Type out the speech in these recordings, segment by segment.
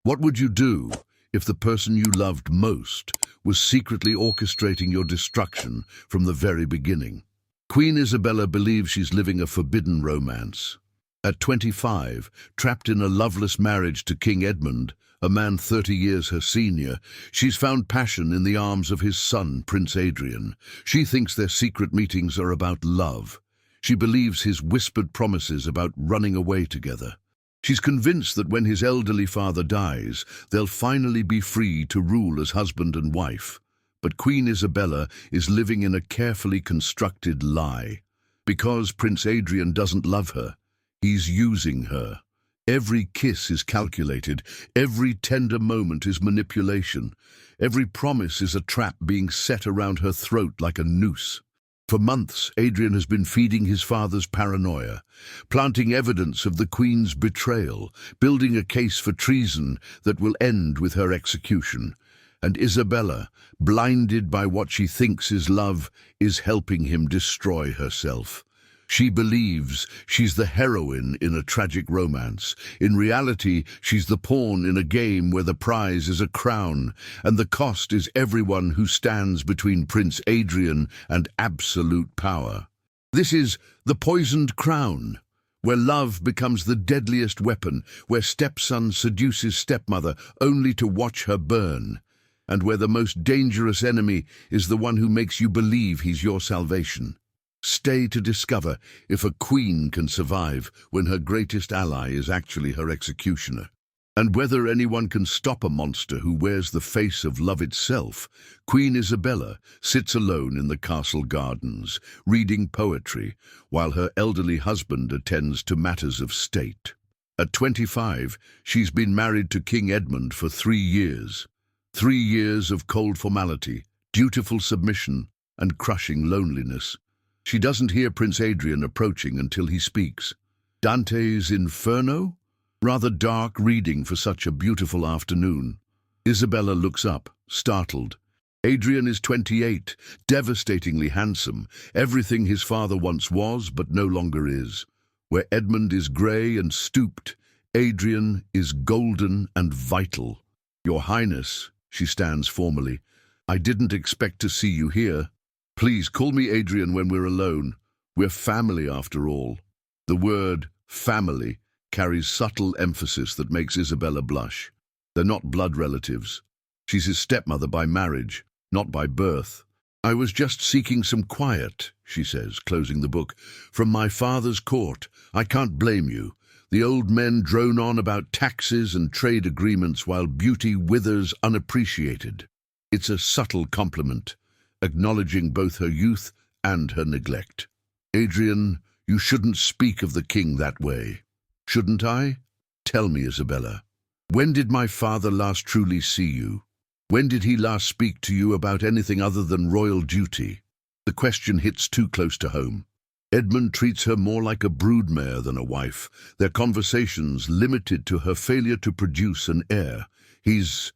What would you do if the person you loved most was secretly orchestrating your destruction from the very beginning? Queen Isabella believes she's living a forbidden romance. At 25, trapped in a loveless marriage to King Edmund, a man 30 years her senior, she's found passion in the arms of his son, Prince Adrian. She thinks their secret meetings are about love. She believes his whispered promises about running away together. She's convinced that when his elderly father dies, they'll finally be free to rule as husband and wife. But Queen Isabella is living in a carefully constructed lie. Because Prince Adrian doesn't love her, he's using her. Every kiss is calculated, every tender moment is manipulation, every promise is a trap being set around her throat like a noose. For months, Adrian has been feeding his father's paranoia, planting evidence of the Queen's betrayal, building a case for treason that will end with her execution. And Isabella, blinded by what she thinks is love, is helping him destroy herself. She believes she's the heroine in a tragic romance. In reality, she's the pawn in a game where the prize is a crown, and the cost is everyone who stands between Prince Adrian and absolute power. This is the poisoned crown, where love becomes the deadliest weapon, where stepson seduces stepmother only to watch her burn, and where the most dangerous enemy is the one who makes you believe he's your salvation. Stay to discover if a queen can survive when her greatest ally is actually her executioner. And whether anyone can stop a monster who wears the face of love itself. Queen Isabella sits alone in the castle gardens, reading poetry, while her elderly husband attends to matters of state. At 25, she's been married to King Edmund for 3 years. 3 years of cold formality, dutiful submission, and crushing loneliness. She doesn't hear Prince Adrian approaching until he speaks. Dante's Inferno? Rather dark reading for such a beautiful afternoon. Isabella looks up, startled. Adrian is 28, devastatingly handsome, everything his father once was but no longer is. Where Edmund is grey and stooped, Adrian is golden and vital. Your Highness, she stands formally, I didn't expect to see you here. Please call me Adrian when we're alone. We're family after all. The word family carries subtle emphasis that makes Isabella blush. They're not blood relatives. She's his stepmother by marriage, not by birth. I was just seeking some quiet, she says, closing the book. From my father's court. I can't blame you. The old men drone on about taxes and trade agreements while beauty withers unappreciated. It's a subtle compliment, acknowledging both her youth and her neglect. Adrian, you shouldn't speak of the king that way. Shouldn't I? Tell me, Isabella. When did my father last truly see you? When did he last speak to you about anything other than royal duty? The question hits too close to home. Edmund treats her more like a broodmare than a wife, their conversations limited to her failure to produce an heir. He's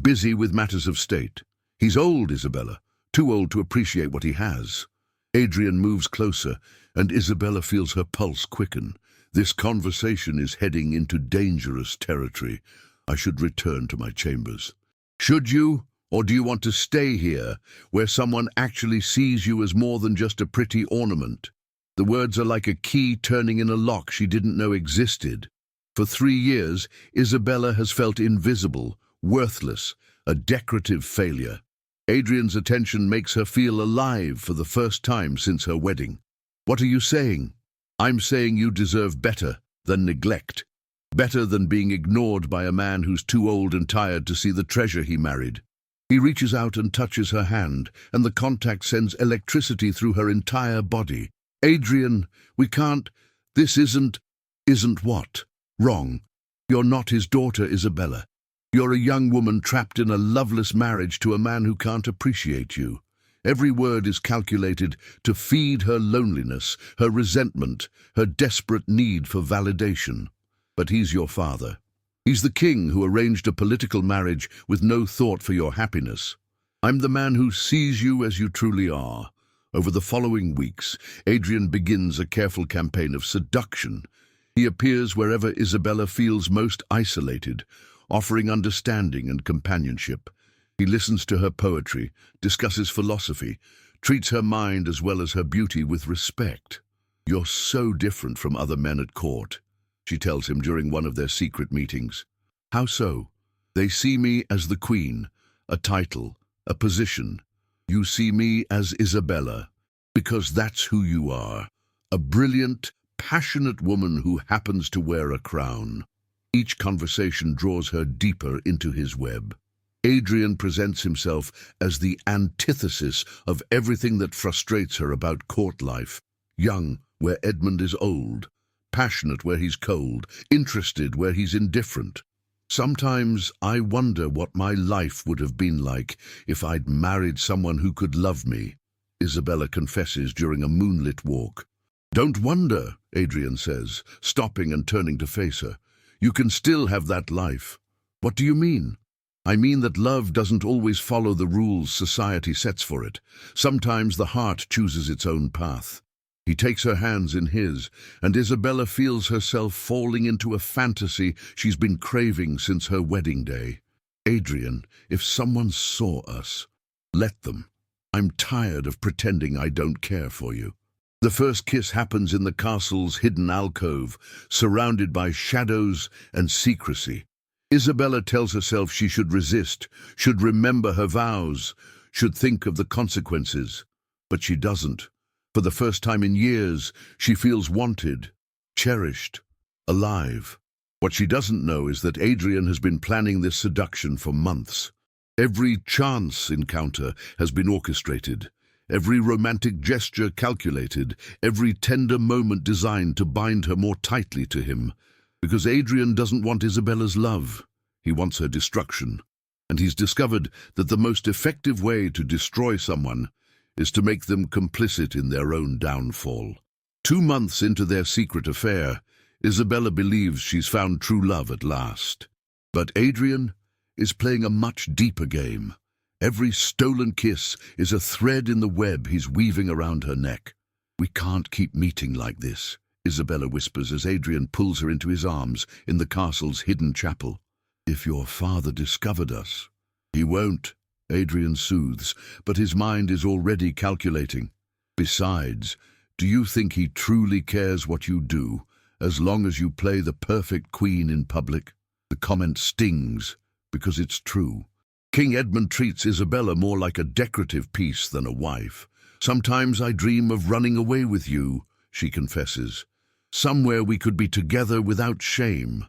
busy with matters of state. He's old, Isabella. Too old to appreciate what he has. Adrian moves closer, and Isabella feels her pulse quicken. This conversation is heading into dangerous territory. I should return to my chambers. Should you, or do you want to stay here, where someone actually sees you as more than just a pretty ornament? The words are like a key turning in a lock she didn't know existed. For 3 years, Isabella has felt invisible, worthless, a decorative failure. Adrian's attention makes her feel alive for the first time since her wedding. What are you saying? I'm saying you deserve better than neglect. Better than being ignored by a man who's too old and tired to see the treasure he married. He reaches out and touches her hand, and the contact sends electricity through her entire body. Adrian, we can't. This isn't what? Wrong. You're not his daughter, Isabella. You're a young woman trapped in a loveless marriage to a man who can't appreciate you. Every word is calculated to feed her loneliness, her resentment, her desperate need for validation. But he's your father. He's the king who arranged a political marriage with no thought for your happiness. I'm the man who sees you as you truly are. Over the following weeks, Adrian begins a careful campaign of seduction. He appears wherever Isabella feels most isolated, offering understanding and companionship. He listens to her poetry, discusses philosophy, treats her mind as well as her beauty with respect. "You're so different from other men at court," she tells him during one of their secret meetings. "How so?" "They see me as the queen, a title, a position. You see me as Isabella, because that's who you are. A brilliant, passionate woman who happens to wear a crown." Each conversation draws her deeper into his web. Adrian presents himself as the antithesis of everything that frustrates her about court life. Young, where Edmund is old. Passionate where he's cold. Interested where he's indifferent. "Sometimes I wonder what my life would have been like if I'd married someone who could love me," Isabella confesses during a moonlit walk. "Don't wonder," Adrian says, stopping and turning to face her. "You can still have that life." "What do you mean?" "I mean that love doesn't always follow the rules society sets for it. Sometimes the heart chooses its own path." He takes her hands in his, and Isabella feels herself falling into a fantasy she's been craving since her wedding day. "Adrian, if someone saw us, let them. I'm tired of pretending I don't care for you." The first kiss happens in the castle's hidden alcove, surrounded by shadows and secrecy. Isabella tells herself she should resist, should remember her vows, should think of the consequences. But she doesn't. For the first time in years, she feels wanted, cherished, alive. What she doesn't know is that Adrian has been planning this seduction for months. Every chance encounter has been orchestrated. Every romantic gesture calculated, every tender moment designed to bind her more tightly to him. Because Adrian doesn't want Isabella's love, he wants her destruction. And he's discovered that the most effective way to destroy someone is to make them complicit in their own downfall. 2 months into their secret affair, Isabella believes she's found true love at last. But Adrian is playing a much deeper game. Every stolen kiss is a thread in the web he's weaving around her neck. "We can't keep meeting like this," Isabella whispers as Adrian pulls her into his arms in the castle's hidden chapel. "If your father discovered us..." "He won't," Adrian soothes, but his mind is already calculating. "Besides, do you think he truly cares what you do, as long as you play the perfect queen in public?" The comment stings, because it's true. King Edmund treats Isabella more like a decorative piece than a wife. "Sometimes I dream of running away with you," she confesses. "Somewhere we could be together without shame."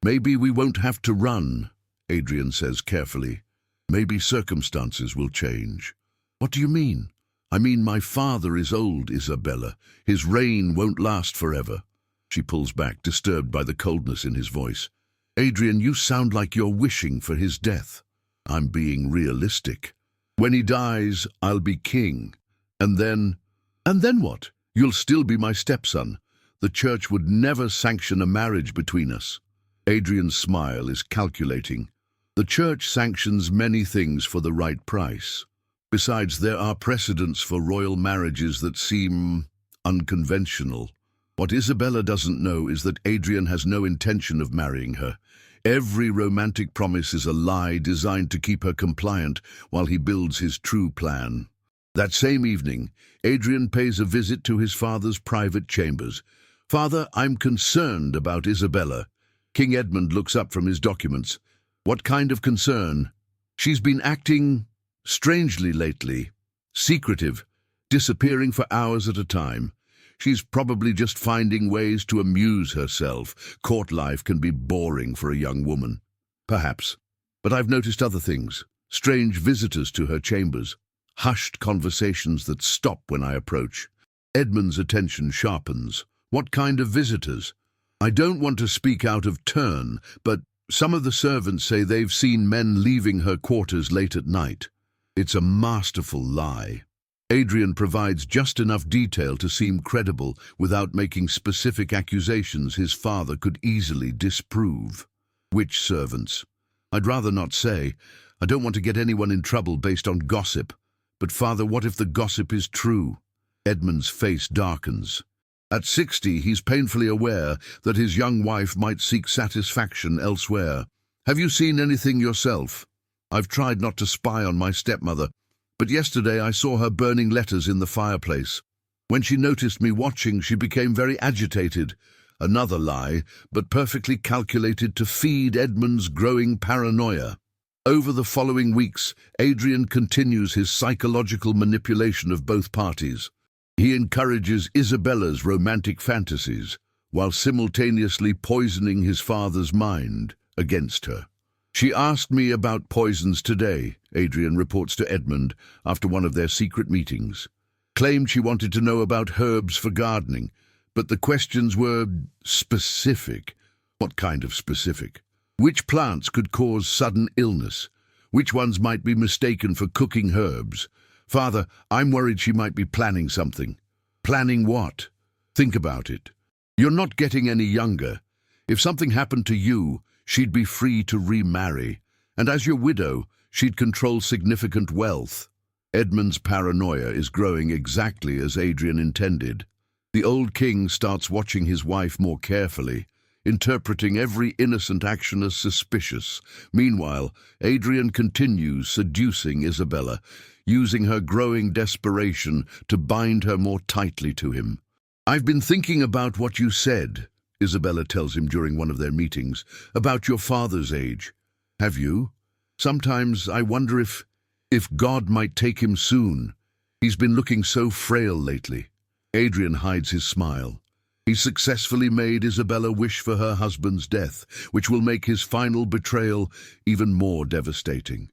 "Maybe we won't have to run," Adrian says carefully. "Maybe circumstances will change." "What do you mean?" "I mean my father is old, Isabella. His reign won't last forever." She pulls back, disturbed by the coldness in his voice. "Adrian, you sound like you're wishing for his death." "I'm being realistic. When he dies, I'll be king. And then..." "And then what? You'll still be my stepson. The church would never sanction a marriage between us." Adrian's smile is calculating. "The church sanctions many things for the right price. Besides, there are precedents for royal marriages that seem unconventional. What Isabella doesn't know is that Adrian has no intention of marrying her. Every romantic promise is a lie designed to keep her compliant while he builds his true plan." That same evening, Adrian pays a visit to his father's private chambers. "Father, I'm concerned about Isabella." King Edmund looks up from his documents. "What kind of concern?" "She's been acting strangely lately. Secretive, disappearing for hours at a time. She's probably just finding ways to amuse herself. Court life can be boring for a young woman." "Perhaps. But I've noticed other things. Strange visitors to her chambers. Hushed conversations that stop when I approach." Edmund's attention sharpens. "What kind of visitors?" "I don't want to speak out of turn, but some of the servants say they've seen men leaving her quarters late at night." It's a masterful lie. Adrian provides just enough detail to seem credible without making specific accusations his father could easily disprove. "Which servants?" "I'd rather not say. I don't want to get anyone in trouble based on gossip. But father, what if the gossip is true?" Edmund's face darkens. At 60, he's painfully aware that his young wife might seek satisfaction elsewhere. Have you seen anything yourself? I've tried not to spy on my stepmother, but yesterday I saw her burning letters in the fireplace. When she noticed me watching, she became very agitated. Another lie, but perfectly calculated to feed Edmund's growing paranoia. Over the following weeks, Adrian continues his psychological manipulation of both parties. He encourages Isabella's romantic fantasies, while simultaneously poisoning his father's mind against her. She asked me about poisons today, Adrian reports to Edmund after one of their secret meetings. Claimed she wanted to know about herbs for gardening, but the questions were specific. What kind of specific? Which plants could cause sudden illness? Which ones might be mistaken for cooking herbs? Father, I'm worried she might be planning something. Planning what? Think about it. You're not getting any younger. If something happened to you, she'd be free to remarry. And as your widow, she'd control significant wealth. Edmund's paranoia is growing exactly as Adrian intended. The old king starts watching his wife more carefully, interpreting every innocent action as suspicious. Meanwhile, Adrian continues seducing Isabella, using her growing desperation to bind her more tightly to him. I've been thinking about what you said, Isabella tells him during one of their meetings, about your father's age. Have you? Sometimes I wonder if God might take him soon. He's been looking so frail lately. Adrian hides his smile. He successfully made Isabella wish for her husband's death, which will make his final betrayal even more devastating.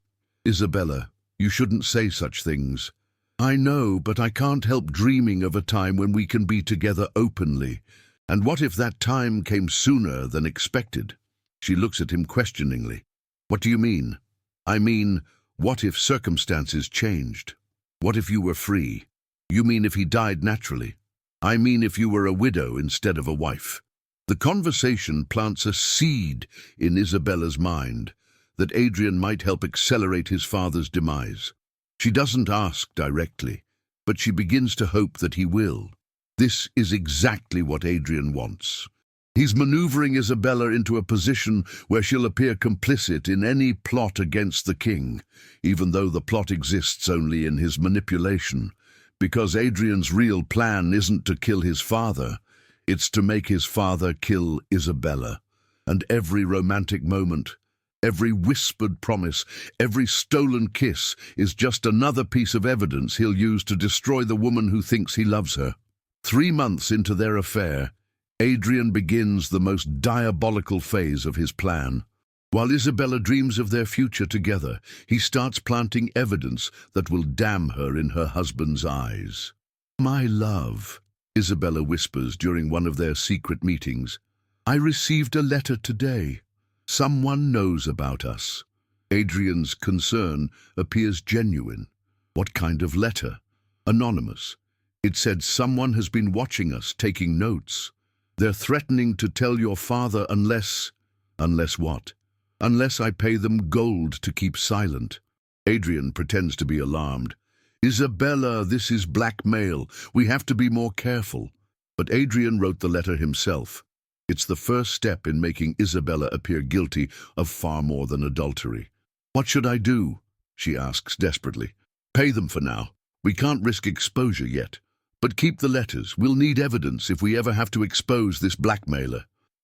Isabella, you shouldn't say such things. I know, but I can't help dreaming of a time when we can be together openly. And what if that time came sooner than expected? She looks at him questioningly. What do you mean? I mean, what if circumstances changed? What if you were free? You mean if he died naturally? I mean if you were a widow instead of a wife. The conversation plants a seed in Isabella's mind that Adrian might help accelerate his father's demise. She doesn't ask directly, but she begins to hope that he will. This is exactly what Adrian wants. He's maneuvering Isabella into a position where she'll appear complicit in any plot against the king, even though the plot exists only in his manipulation. Because Adrian's real plan isn't to kill his father, it's to make his father kill Isabella. And every romantic moment, every whispered promise, every stolen kiss is just another piece of evidence he'll use to destroy the woman who thinks he loves her. 3 months into their affair, Adrian begins the most diabolical phase of his plan. While Isabella dreams of their future together, he starts planting evidence that will damn her in her husband's eyes. My love, Isabella whispers during one of their secret meetings, I received a letter today. Someone knows about us. Adrian's concern appears genuine. What kind of letter? Anonymous. It said someone has been watching us, taking notes. They're threatening to tell your father unless what? Unless I pay them gold to keep silent. Adrian pretends to be alarmed. Isabella, this is blackmail. We have to be more careful. But Adrian wrote the letter himself. It's the first step in making Isabella appear guilty of far more than adultery. What should I do? She asks desperately. Pay them for now. We can't risk exposure yet. But keep the letters. We'll need evidence if we ever have to expose this blackmailer.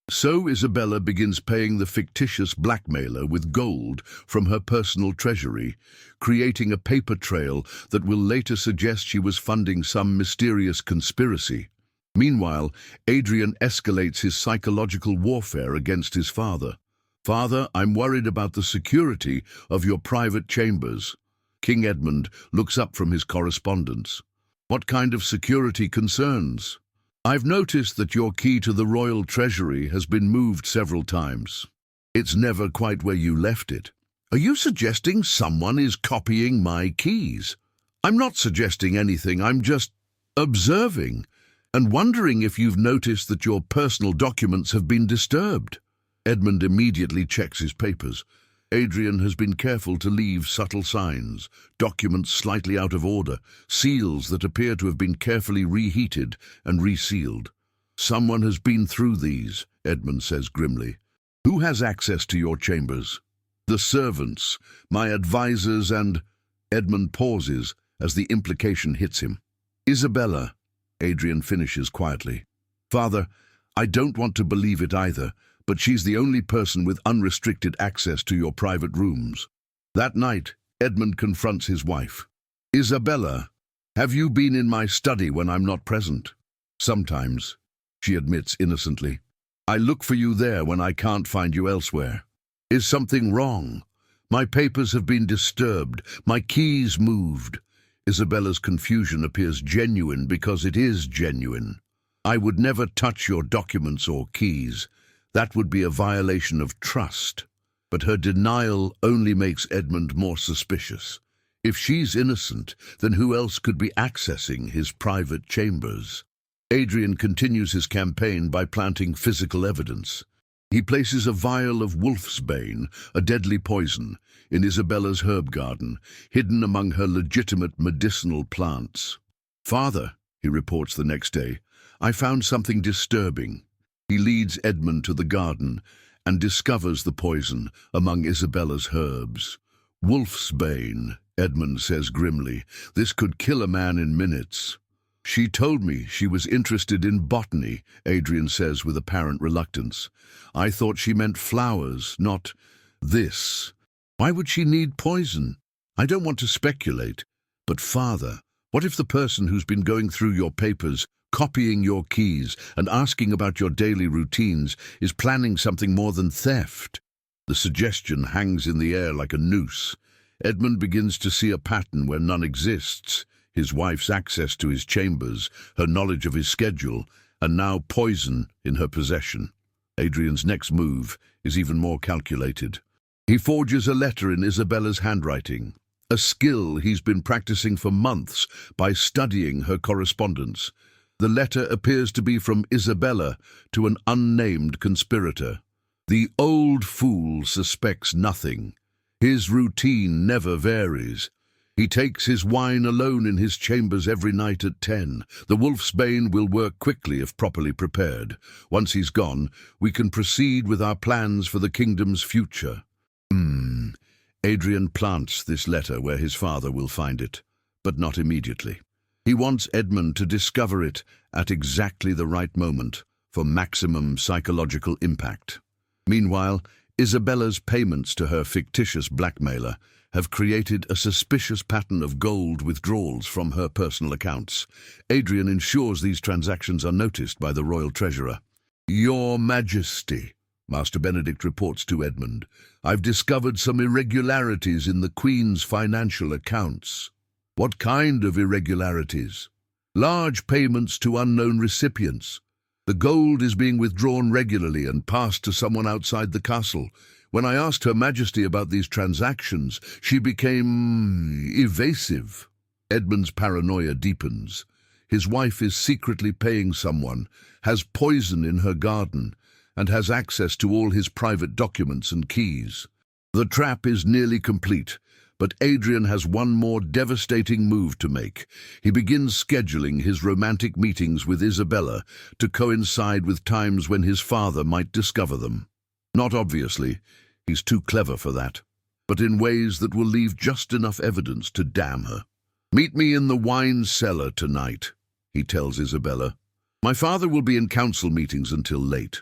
So Isabella begins paying the fictitious blackmailer with gold from her personal treasury, creating a paper trail that will later suggest she was funding some mysterious conspiracy. Meanwhile, Adrian escalates his psychological warfare against his father. Father, I'm worried about the security of your private chambers. King Edmund looks up from his correspondence. What kind of security concerns? I've noticed that your key to the royal treasury has been moved several times. It's never quite where you left it. Are you suggesting someone is copying my keys? I'm not suggesting anything, I'm just observing and wondering if you've noticed that your personal documents have been disturbed. Edmund immediately checks his papers. Adrian has been careful to leave subtle signs, documents slightly out of order, seals that appear to have been carefully reheated and resealed. Someone has been through these, Edmund says grimly. Who has access to your chambers? The servants, my advisors, and... Edmund pauses as the implication hits him. Isabella, Adrian finishes quietly. Father, I don't want to believe it either, but she's the only person with unrestricted access to your private rooms. That night, Edmund confronts his wife. Isabella, have you been in my study when I'm not present? Sometimes, she admits innocently. I look for you there when I can't find you elsewhere. Is something wrong? My papers have been disturbed, my keys moved. Isabella's confusion appears genuine because it is genuine. I would never touch your documents or keys. That would be a violation of trust. But her denial only makes Edmund more suspicious. If she's innocent, then who else could be accessing his private chambers? Adrian continues his campaign by planting physical evidence. He places a vial of wolfsbane, a deadly poison, in Isabella's herb garden, hidden among her legitimate medicinal plants. Father, he reports the next day, I found something disturbing. He leads Edmund to the garden and discovers the poison among Isabella's herbs. Wolfsbane, Edmund says grimly. This could kill a man in minutes. She told me she was interested in botany, Adrian says with apparent reluctance. I thought she meant flowers, not this. Why would she need poison? I don't want to speculate. But father, what if the person who's been going through your papers, copying your keys, and asking about your daily routines is planning something more than theft? The suggestion hangs in the air like a noose. Edmund begins to see a pattern where none exists. His wife's access to his chambers, her knowledge of his schedule, and now poison in her possession. Adrian's next move is even more calculated. He forges a letter in Isabella's handwriting, a skill he's been practicing for months by studying her correspondence. The letter appears to be from Isabella to an unnamed conspirator. The old fool suspects nothing. His routine never varies. He takes his wine alone in his chambers every night at 10. The wolfsbane will work quickly if properly prepared. Once he's gone, we can proceed with our plans for the kingdom's future. Adrian plants this letter where his father will find it, but not immediately. He wants Edmund to discover it at exactly the right moment for maximum psychological impact. Meanwhile, Isabella's payments to her fictitious blackmailer have created a suspicious pattern of gold withdrawals from her personal accounts. Adrian ensures these transactions are noticed by the royal treasurer. Your Majesty, Master Benedict reports to Edmund, I've discovered some irregularities in the Queen's financial accounts. What kind of irregularities? Large payments to unknown recipients. The gold is being withdrawn regularly and passed to someone outside the castle. When I asked Her Majesty about these transactions, she became evasive. Edmund's paranoia deepens. His wife is secretly paying someone, has poison in her garden, and has access to all his private documents and keys. The trap is nearly complete, but Adrian has one more devastating move to make. He begins scheduling his romantic meetings with Isabella to coincide with times when his father might discover them. Not obviously, he's too clever for that, but in ways that will leave just enough evidence to damn her. Meet me in the wine cellar tonight, he tells Isabella. My father will be in council meetings until late.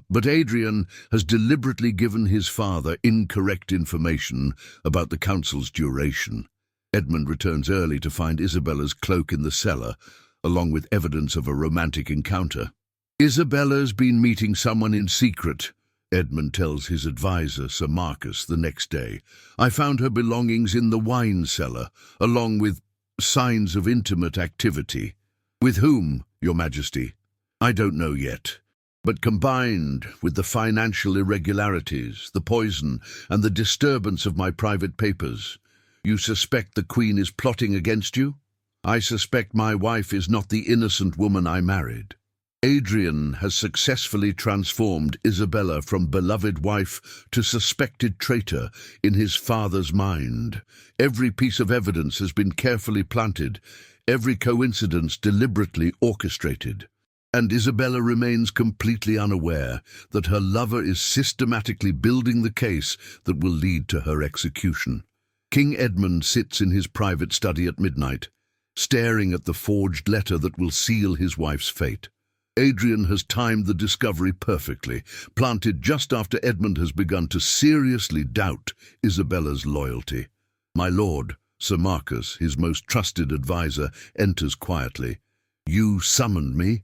But Adrian has deliberately given his father incorrect information about the council's duration. Edmund returns early to find Isabella's cloak in the cellar, along with evidence of a romantic encounter. Isabella's been meeting someone in secret, Edmund tells his advisor, Sir Marcus, the next day. I found her belongings in the wine cellar, along with signs of intimate activity. With whom, Your Majesty? I don't know yet. But combined with the financial irregularities, the poison, and the disturbance of my private papers, you suspect the Queen is plotting against you? I suspect my wife is not the innocent woman I married. Adrian has successfully transformed Isabella from beloved wife to suspected traitor in his father's mind. Every piece of evidence has been carefully planted, every coincidence deliberately orchestrated. and Isabella remains completely unaware that her lover is systematically building the case that will lead to her execution. King Edmund sits in his private study at midnight, staring at the forged letter that will seal his wife's fate. Adrian has timed the discovery perfectly, planted just after Edmund has begun to seriously doubt Isabella's loyalty. My lord, Sir Marcus, his most trusted advisor, enters quietly. "You summoned me?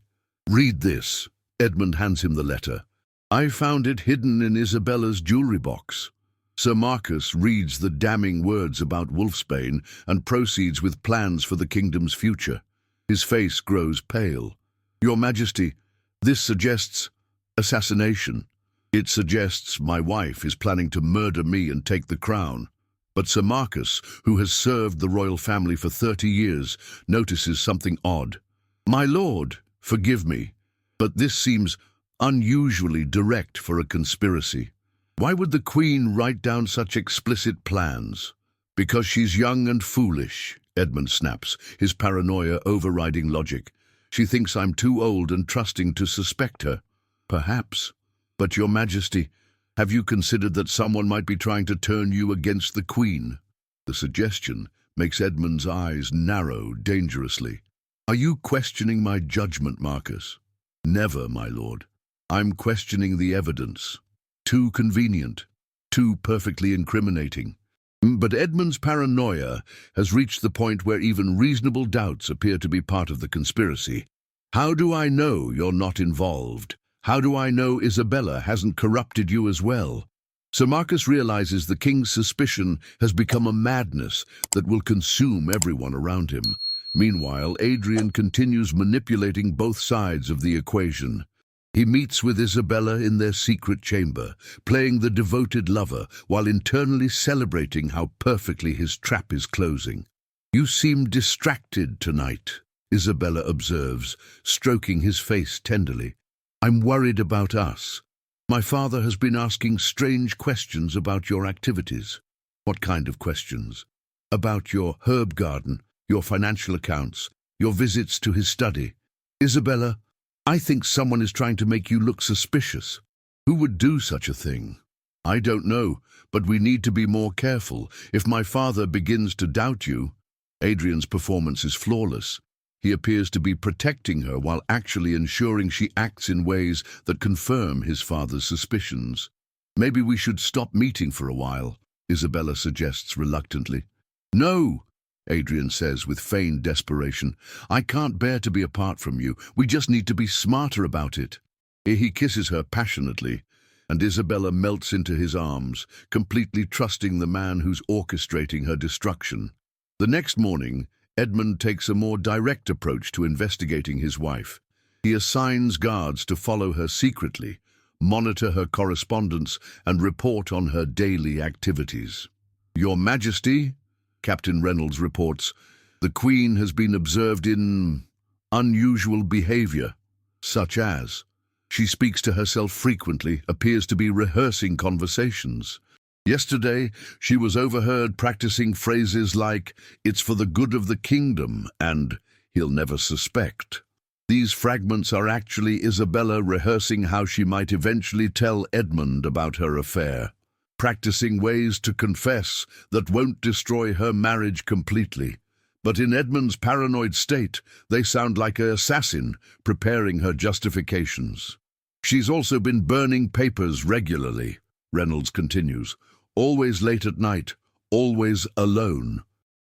Read this." Edmund hands him the letter. "I found it hidden in Isabella's jewelry box." Sir Marcus reads the damning words about Wolfsbane and proceeds with plans for the kingdom's future. His face grows pale. "Your Majesty, this suggests assassination. It suggests my wife is planning to murder me and take the crown." But Sir Marcus, who has served the royal family for 30 years, notices something odd. "My lord, forgive me, but this seems unusually direct for a conspiracy. Why would the Queen write down such explicit plans?" "Because she's young and foolish," Edmund snaps, his paranoia overriding logic. "She thinks I'm too old and trusting to suspect her." "Perhaps. But, Your Majesty, have you considered that someone might be trying to turn you against the Queen?" The suggestion makes Edmund's eyes narrow dangerously. "Are you questioning my judgment, Marcus?" "Never, my lord. I'm questioning the evidence. Too convenient, too perfectly incriminating." But Edmund's paranoia has reached the point where even reasonable doubts appear to be part of the conspiracy. "How do I know you're not involved? How do I know Isabella hasn't corrupted you as well?" Sir Marcus realizes the king's suspicion has become a madness that will consume everyone around him. Meanwhile, Adrian continues manipulating both sides of the equation. He meets with Isabella in their secret chamber, playing the devoted lover while internally celebrating how perfectly his trap is closing. "You seem distracted tonight," Isabella observes, stroking his face tenderly. "I'm worried about us. My father has been asking strange questions about your activities." "What kind of questions?" "About your herb garden, your financial accounts, your visits to his study." "Isabella, I think someone is trying to make you look suspicious." "Who would do such a thing?" "I don't know, but we need to be more careful. If my father begins to doubt you..." Adrian's performance is flawless. He appears to be protecting her while actually ensuring she acts in ways that confirm his father's suspicions. "Maybe we should stop meeting for a while," Isabella suggests reluctantly. "No," Adrian says with feigned desperation. "I can't bear to be apart from you. We just need to be smarter about it." He kisses her passionately, and Isabella melts into his arms, completely trusting the man who's orchestrating her destruction. The next morning, Edmund takes a more direct approach to investigating his wife. He assigns guards to follow her secretly, monitor her correspondence, and report on her daily activities. "Your Majesty," Captain Reynolds reports, "the Queen has been observed in unusual behavior, such as she speaks to herself frequently, appears to be rehearsing conversations. Yesterday, she was overheard practicing phrases like, 'It's for the good of the kingdom,' and 'He'll never suspect.' These fragments are actually Isabella rehearsing how she might eventually tell Edmund about her affair, practicing ways to confess that won't destroy her marriage completely. But in Edmund's paranoid state, they sound like an assassin preparing her justifications. She's also been burning papers regularly," Reynolds continues, "always late at night, always alone."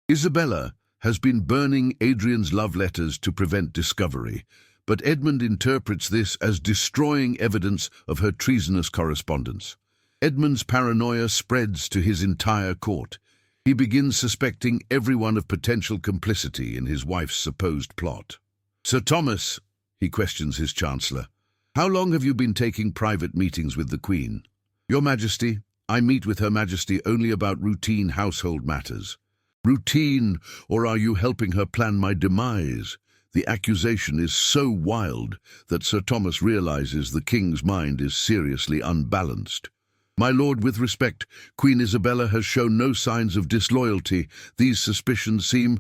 Isabella has been burning Adrian's love letters to prevent discovery, but Edmund interprets this as destroying evidence of her treasonous correspondence. Edmund's paranoia spreads to his entire court. He begins suspecting everyone of potential complicity in his wife's supposed plot. "Sir Thomas," he questions his chancellor, "how long have you been taking private meetings with the Queen?" "Your Majesty, I meet with Her Majesty only about routine household matters." "Routine, or are you helping her plan my demise?" The accusation is so wild that Sir Thomas realizes the king's mind is seriously unbalanced. "My lord, with respect, Queen Isabella has shown no signs of disloyalty. These suspicions seem..."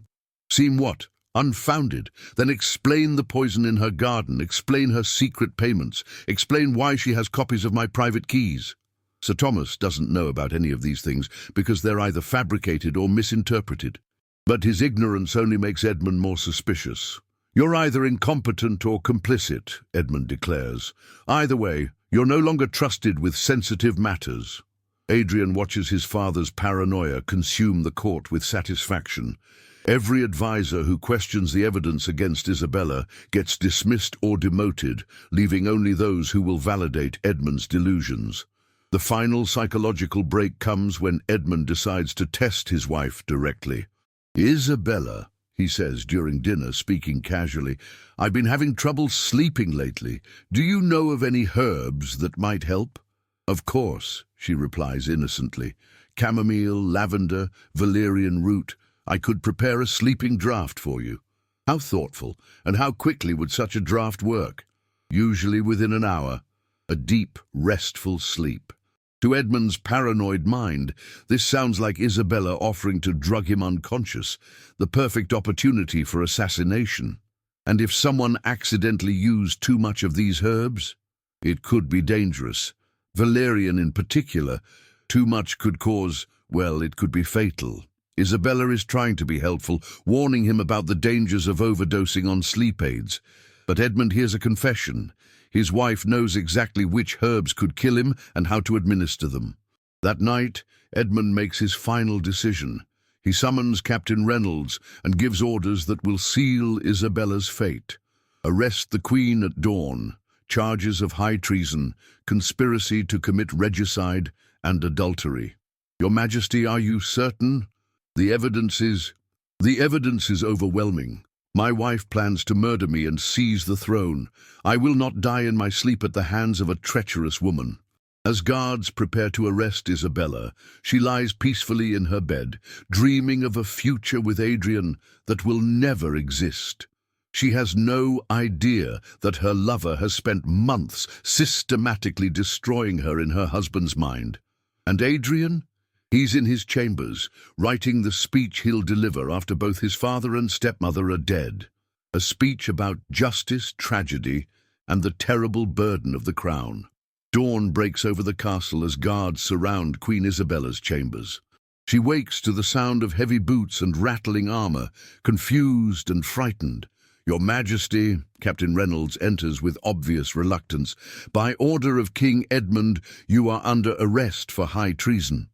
"Seem what?" Unfounded. Then explain the poison in her garden, explain her secret payments, explain why she has copies of my private keys. Sir Thomas doesn't know about any of these things because they're either fabricated or misinterpreted. But his ignorance only makes Edmund more suspicious. You're either incompetent or complicit, Edmund declares. Either way, you're no longer trusted with sensitive matters. Adrian watches his father's paranoia consume the court with satisfaction. Every advisor who questions the evidence against Isabella gets dismissed or demoted, leaving only those who will validate Edmund's delusions. The final psychological break comes when Edmund decides to test his wife directly. "Isabella," he says during dinner, speaking casually, "I've been having trouble sleeping lately. Do you know of any herbs that might help?" "Of course," she replies innocently. "Chamomile, lavender, valerian root. I could prepare a sleeping draught for you." How thoughtful, and how quickly would such a draught work? Usually within an hour. A deep, restful sleep. To Edmund's paranoid mind, this sounds like Isabella offering to drug him unconscious, the perfect opportunity for assassination. And if someone accidentally used too much of these herbs, it could be dangerous. Valerian in particular, too much could cause, well, it could be fatal. Isabella is trying to be helpful, warning him about the dangers of overdosing on sleep aids. But Edmund hears a confession. His wife knows exactly which herbs could kill him and how to administer them. That night, Edmund makes his final decision. He summons Captain Reynolds and gives orders that will seal Isabella's fate. Arrest the Queen at dawn. Charges of high treason, conspiracy to commit regicide, and adultery. "Your Majesty, are you certain?" The evidence is overwhelming. My wife plans to murder me and seize the throne. I will not die in my sleep at the hands of a treacherous woman. As guards prepare to arrest Isabella, she lies peacefully in her bed, dreaming of a future with Adrian that will never exist. She has no idea that her lover has spent months systematically destroying her in her husband's mind. And Adrian? He's in his chambers, writing the speech he'll deliver after both his father and stepmother are dead. A speech about justice, tragedy, and the terrible burden of the crown. Dawn breaks over the castle as guards surround Queen Isabella's chambers. She wakes to the sound of heavy boots and rattling armor, confused and frightened. "Your Majesty," Captain Reynolds enters with obvious reluctance, "by order of King Edmund, you are under arrest for high treason."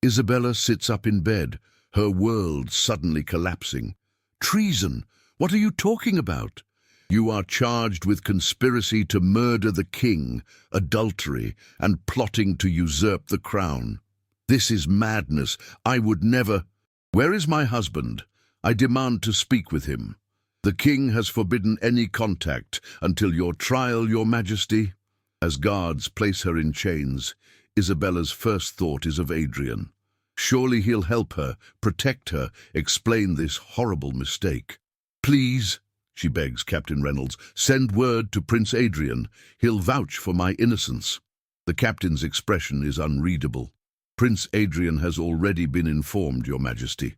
Isabella sits up in bed, her world suddenly collapsing. "Treason? What are you talking about?" "You are charged with conspiracy to murder the king, adultery, and plotting to usurp the crown." "This is madness. I would never—" "Where is my husband? I demand to speak with him." "The king has forbidden any contact until your trial, Your Majesty." As guards place her in chains, Isabella's first thought is of Adrian. Surely he'll help her, protect her, explain this horrible mistake. "Please," she begs Captain Reynolds, "send word to Prince Adrian. He'll vouch for my innocence." The captain's expression is unreadable. "Prince Adrian has already been informed, Your Majesty."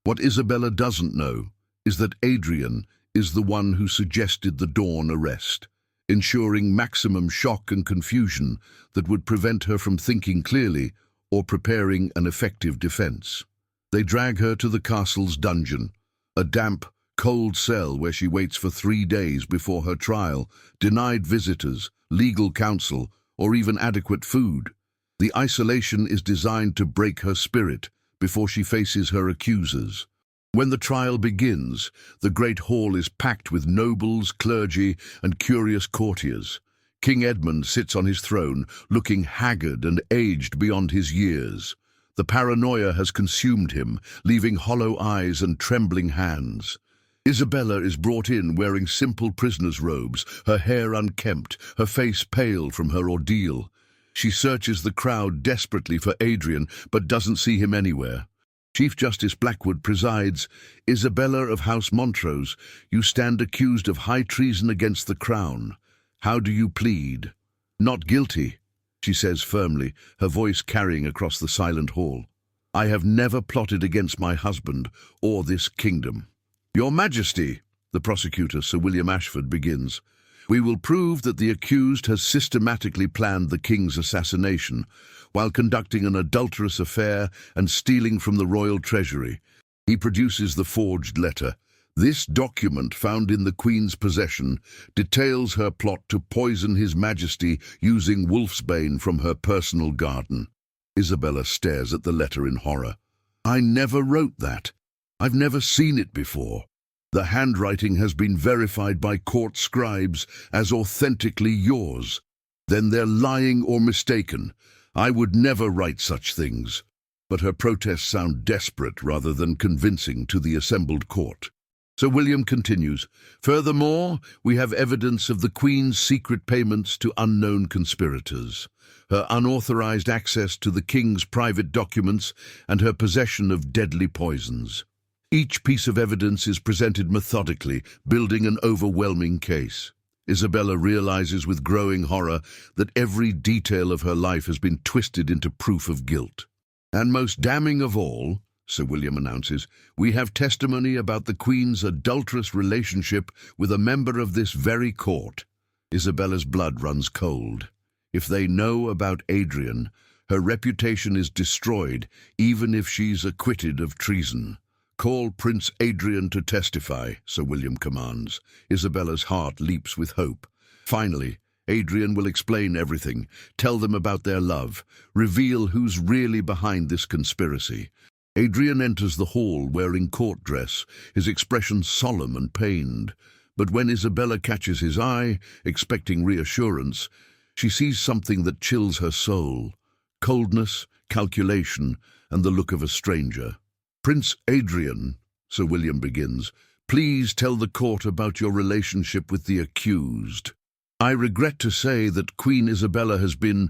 What Isabella doesn't know is that Adrian is the one who suggested the dawn arrest, ensuring maximum shock and confusion that would prevent her from thinking clearly or preparing an effective defense. They drag her to the castle's dungeon, a damp, cold cell where she waits for 3 days before her trial, denied visitors, legal counsel, or even adequate food. The isolation is designed to break her spirit before she faces her accusers. When the trial begins, the great hall is packed with nobles, clergy, and curious courtiers. King Edmund sits on his throne, looking haggard and aged beyond his years. The paranoia has consumed him, leaving hollow eyes and trembling hands. Isabella is brought in wearing simple prisoner's robes, her hair unkempt, her face pale from her ordeal. She searches the crowd desperately for Adrian, but doesn't see him anywhere. Chief Justice Blackwood presides. "Isabella of House Montrose, you stand accused of high treason against the crown. How do you plead?" "Not guilty," she says firmly, her voice carrying across the silent hall. "I have never plotted against my husband or this kingdom." Your Majesty, the prosecutor, Sir William Ashford, begins, we will prove that the accused has systematically planned the king's assassination while conducting an adulterous affair and stealing from the royal treasury. He produces the forged letter. This document, found in the Queen's possession, details her plot to poison His Majesty using wolfsbane from her personal garden. Isabella stares at the letter in horror. I never wrote that. I've never seen it before. The handwriting has been verified by court scribes as authentically yours. Then they're lying or mistaken. I would never write such things. But her protests sound desperate rather than convincing to the assembled court. Sir William continues, furthermore, we have evidence of the Queen's secret payments to unknown conspirators, her unauthorized access to the King's private documents, and her possession of deadly poisons. Each piece of evidence is presented methodically, building an overwhelming case. Isabella realizes with growing horror that every detail of her life has been twisted into proof of guilt. And most damning of all, Sir William announces, we have testimony about the Queen's adulterous relationship with a member of this very court. Isabella's blood runs cold. If they know about Adrian, her reputation is destroyed, even if she's acquitted of treason. Call Prince Adrian to testify, Sir William commands. Isabella's heart leaps with hope. Finally, Adrian will explain everything, tell them about their love, reveal who's really behind this conspiracy. Adrian enters the hall wearing court dress, his expression solemn and pained. But when Isabella catches his eye, expecting reassurance, she sees something that chills her soul: coldness, calculation, and the look of a stranger. Prince Adrian, Sir William begins, please tell the court about your relationship with the accused. I regret to say that Queen Isabella has been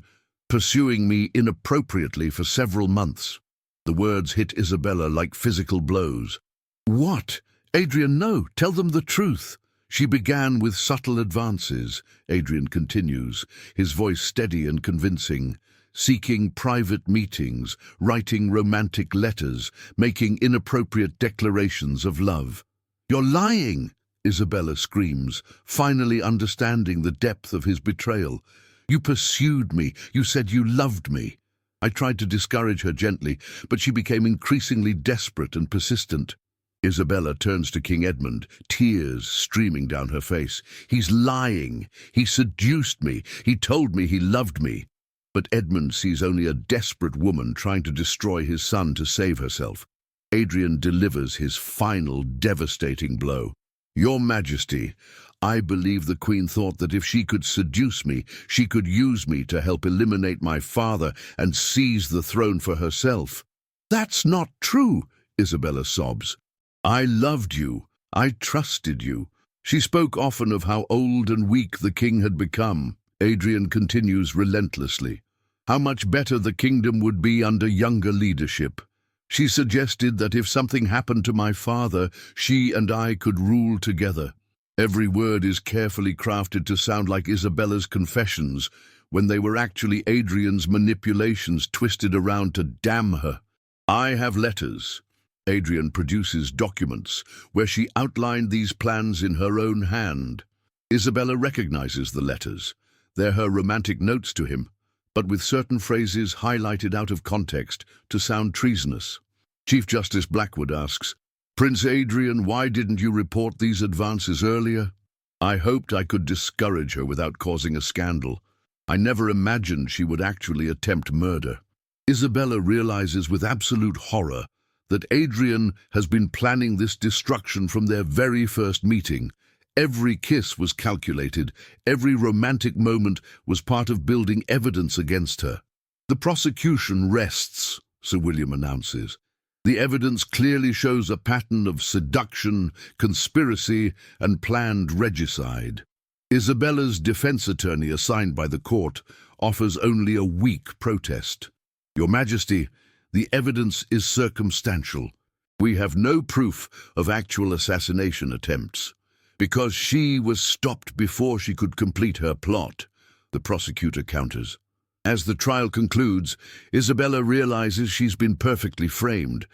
pursuing me inappropriately for several months. The words hit Isabella like physical blows. What? Adrian, no, tell them the truth. She began with subtle advances, Adrian continues, his voice steady and convincing, seeking private meetings, writing romantic letters, making inappropriate declarations of love. You're lying, Isabella screams, finally understanding the depth of his betrayal. You pursued me, you said you loved me. I tried to discourage her gently, but she became increasingly desperate and persistent. Isabella turns to King Edmund, tears streaming down her face. He's lying. He seduced me. He told me he loved me. But Edmund sees only a desperate woman trying to destroy his son to save herself. Adrian delivers his final devastating blow. Your Majesty, I believe the Queen thought that if she could seduce me, she could use me to help eliminate my father and seize the throne for herself. That's not true, Isabella sobs. I loved you. I trusted you. She spoke often of how old and weak the king had become. Adrian continues relentlessly. How much better the kingdom would be under younger leadership. She suggested that if something happened to my father, she and I could rule together. Every word is carefully crafted to sound like Isabella's confessions, when they were actually Adrian's manipulations twisted around to damn her. I have letters. Adrian produces documents where she outlined these plans in her own hand. Isabella recognizes the letters. They're her romantic notes to him, but with certain phrases highlighted out of context to sound treasonous. Chief Justice Blackwood asks, Prince Adrian, why didn't you report these advances earlier? I hoped I could discourage her without causing a scandal. I never imagined she would actually attempt murder. Isabella realizes with absolute horror that Adrian has been planning this destruction from their very first meeting. Every kiss was calculated, every romantic moment was part of building evidence against her. The prosecution rests, Sir William announces. The evidence clearly shows a pattern of seduction, conspiracy, and planned regicide. Isabella's defense attorney assigned by the court offers only a weak protest. Your Majesty, the evidence is circumstantial. We have no proof of actual assassination attempts. Because she was stopped before she could complete her plot, the prosecutor counters. As the trial concludes, Isabella realizes she's been perfectly framed.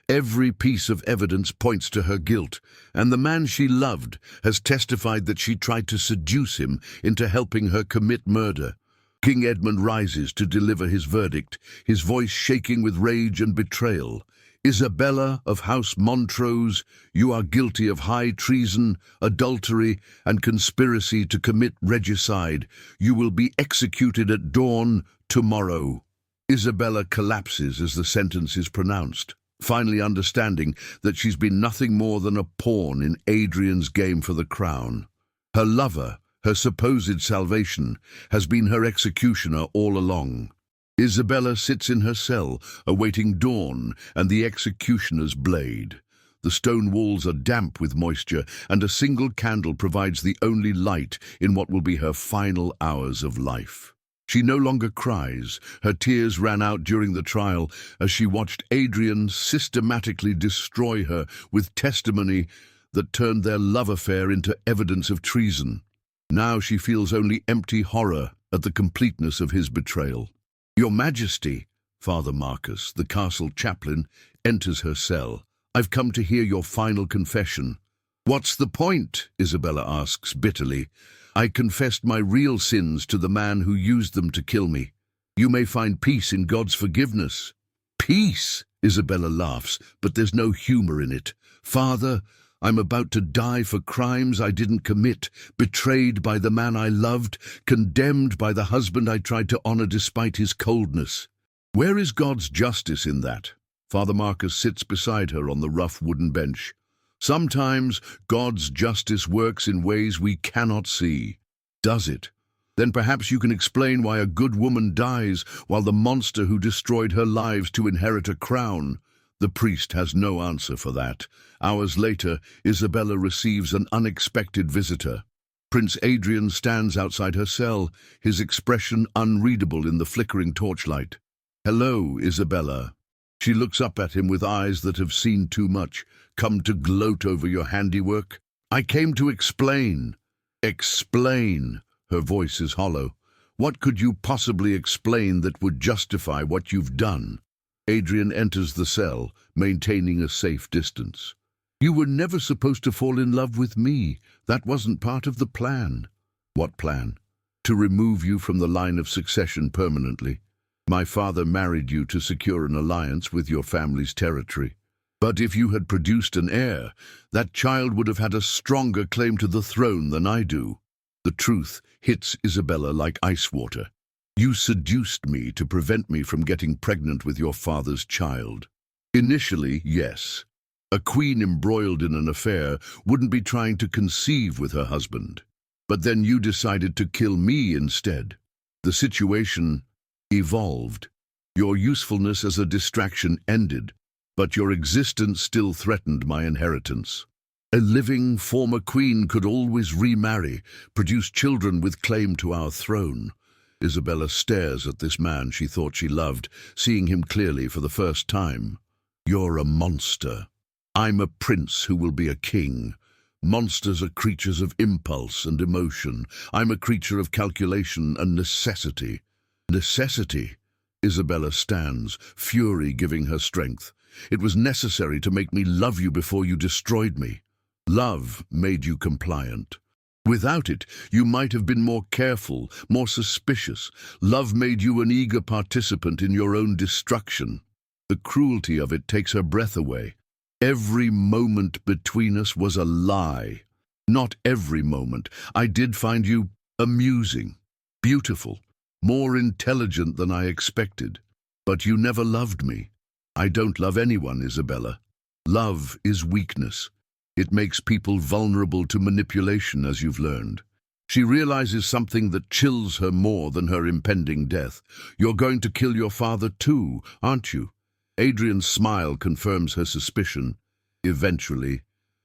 Every piece of evidence points to her guilt, and the man she loved has testified that she tried to seduce him into helping her commit murder. King Edmund rises to deliver his verdict, his voice shaking with rage and betrayal. Isabella of House Montrose, you are guilty of high treason, adultery, and conspiracy to commit regicide. You will be executed at dawn tomorrow. Isabella collapses as the sentence is pronounced, finally understanding that she's been nothing more than a pawn in Adrian's game for the crown. Her lover, her supposed salvation, has been her executioner all along. Isabella sits in her cell, awaiting dawn and the executioner's blade. The stone walls are damp with moisture, and a single candle provides the only light in what will be her final hours of life. She no longer cries. Her tears ran out during the trial as she watched Adrian systematically destroy her with testimony that turned their love affair into evidence of treason. Now she feels only empty horror at the completeness of his betrayal. Your Majesty, Father Marcus, the castle chaplain, enters her cell. I've come to hear your final confession. What's the point? Isabella asks bitterly. I confessed my real sins to the man who used them to kill me. You may find peace in God's forgiveness. Peace? Isabella laughs, but there's no humor in it. Father, I'm about to die for crimes I didn't commit, betrayed by the man I loved, condemned by the husband I tried to honor despite his coldness. Where is God's justice in that? Father Marcus sits beside her on the rough wooden bench. Sometimes God's justice works in ways we cannot see. Does it? Then perhaps you can explain why a good woman dies while the monster who destroyed her lives to inherit a crown. The priest has no answer for that. Hours later, Isabella receives an unexpected visitor. Prince Adrian stands outside her cell, his expression unreadable in the flickering torchlight. Hello, Isabella. She looks up at him with eyes that have seen too much. Come to gloat over your handiwork? I came to explain. Explain. Her voice is hollow. What could you possibly explain that would justify what you've done? Adrian enters the cell, maintaining a safe distance. You were never supposed to fall in love with me. That wasn't part of the plan. What plan? To remove you from the line of succession permanently. My father married you to secure an alliance with your family's territory. But if you had produced an heir, that child would have had a stronger claim to the throne than I do. The truth hits Isabella like ice water. You seduced me to prevent me from getting pregnant with your father's child. Initially, yes. A queen embroiled in an affair wouldn't be trying to conceive with her husband. But then you decided to kill me instead. The situation evolved. Your usefulness as a distraction ended, but your existence still threatened my inheritance. A living former queen could always remarry, produce children with claim to our throne. Isabella stares at this man she thought she loved, seeing him clearly for the first time. You're a monster. I'm a prince who will be a king. Monsters are creatures of impulse and emotion. I'm a creature of calculation and necessity. Necessity? Isabella stands, fury giving her strength. It was necessary to make me love you before you destroyed me. Love made you compliant. Without it, you might have been more careful, more suspicious. Love made you an eager participant in your own destruction. The cruelty of it takes her breath away. Every moment between us was a lie. Not every moment. I did find you amusing, beautiful, more intelligent than I expected. But you never loved me. I don't love anyone, Isabella. Love is weakness. It makes people vulnerable to manipulation, as you've learned. She realizes something that chills her more than her impending death. You're going to kill your father too, aren't you? Adrian's smile confirms her suspicion. Eventually.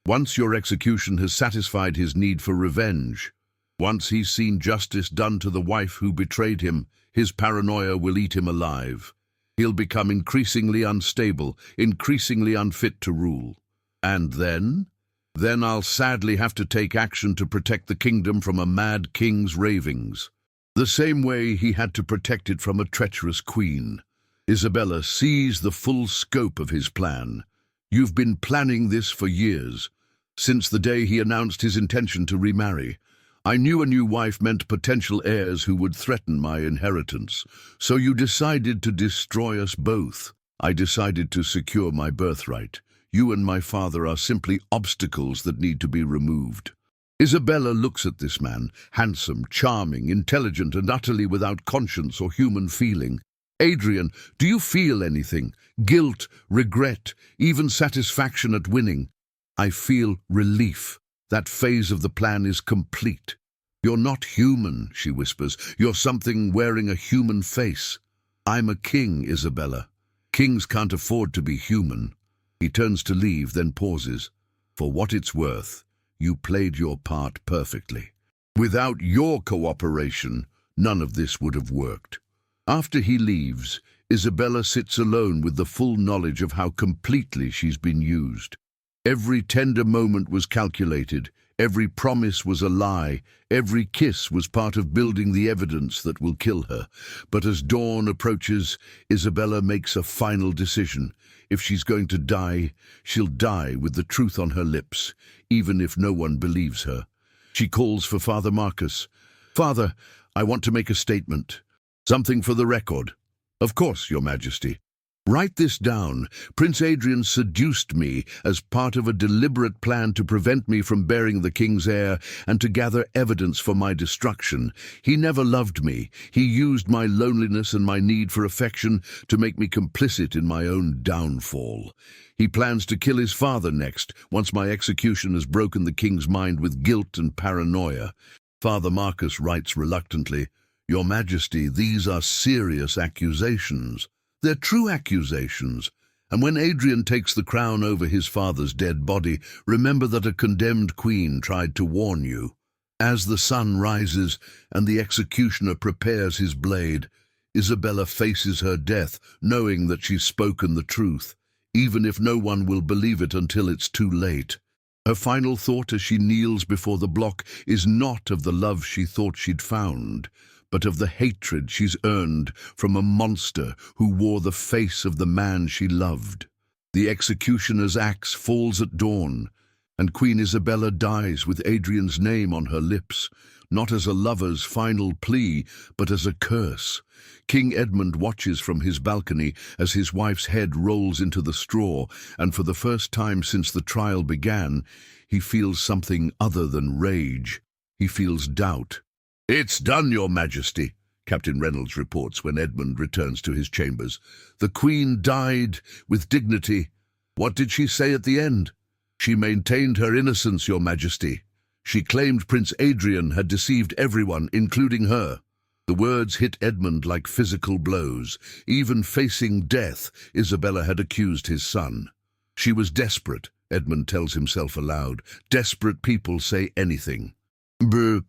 Once your execution has satisfied his need for revenge. Once he's seen justice done to the wife who betrayed him, his paranoia will eat him alive. He'll become increasingly unstable, increasingly unfit to rule. And then? Then I'll sadly have to take action to protect the kingdom from a mad king's ravings. The same way he had to protect it from a treacherous queen. Isabella sees the full scope of his plan. You've been planning this for years, since the day he announced his intention to remarry. I knew a new wife meant potential heirs who would threaten my inheritance, so you decided to destroy us both. I decided to secure my birthright. You and my father are simply obstacles that need to be removed. Isabella looks at this man, handsome, charming, intelligent, and utterly without conscience or human feeling. Adrian, do you feel anything? Guilt, regret, even satisfaction at winning? I feel relief. That phase of the plan is complete. You're not human, she whispers. You're something wearing a human face. I'm a king, Isabella. Kings can't afford to be human. He turns to leave, then pauses. For what it's worth, you played your part perfectly. Without your cooperation, none of this would have worked. After he leaves, Isabella sits alone with the full knowledge of how completely she's been used. Every tender moment was calculated, every promise was a lie, every kiss was part of building the evidence that will kill her. But as dawn approaches, Isabella makes a final decision. If she's going to die, she'll die with the truth on her lips, even if no one believes her. She calls for Father Marcus. Father, I want to make a statement. Something for the record. Of course, Your Majesty. Write this down. Prince Adrian seduced me as part of a deliberate plan to prevent me from bearing the king's heir and to gather evidence for my destruction. He never loved me. He used my loneliness and my need for affection to make me complicit in my own downfall. He plans to kill his father next, once my execution has broken the king's mind with guilt and paranoia. Father Marcus writes reluctantly, Your Majesty, these are serious accusations. They're true accusations, and when Adrian takes the crown over his father's dead body, remember that a condemned queen tried to warn you. As the sun rises and the executioner prepares his blade, Isabella faces her death, knowing that she's spoken the truth, even if no one will believe it until it's too late. Her final thought as she kneels before the block is not of the love she thought she'd found, but of the hatred she's earned from a monster who wore the face of the man she loved. The executioner's axe falls at dawn, and Queen Isabella dies with Adrian's name on her lips, not as a lover's final plea, but as a curse. King Edmund watches from his balcony as his wife's head rolls into the straw, and for the first time since the trial began, he feels something other than rage. He feels doubt. It's done, Your Majesty, Captain Reynolds reports when Edmund returns to his chambers. The Queen died with dignity. What did she say at the end? She maintained her innocence, Your Majesty. She claimed Prince Adrian had deceived everyone, including her. The words hit Edmund like physical blows. Even facing death, Isabella had accused his son. She was desperate, Edmund tells himself aloud. Desperate people say anything.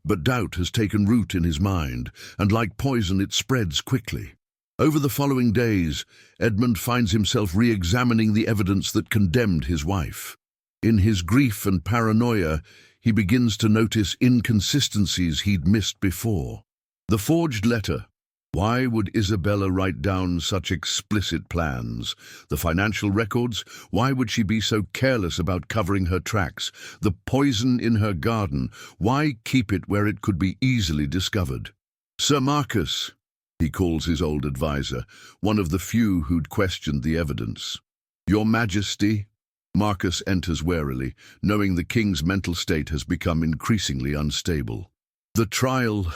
But doubt has taken root in his mind, and like poison it spreads quickly. Over the following days, Edmund finds himself re-examining the evidence that condemned his wife. In his grief and paranoia, he begins to notice inconsistencies he'd missed before. The forged letter. Why would Isabella write down such explicit plans? The financial records? Why would she be so careless about covering her tracks? The poison in her garden? Why keep it where it could be easily discovered? Sir Marcus, he calls his old advisor, one of the few who'd questioned the evidence. Your Majesty? Marcus enters warily, knowing the king's mental state has become increasingly unstable. The trial.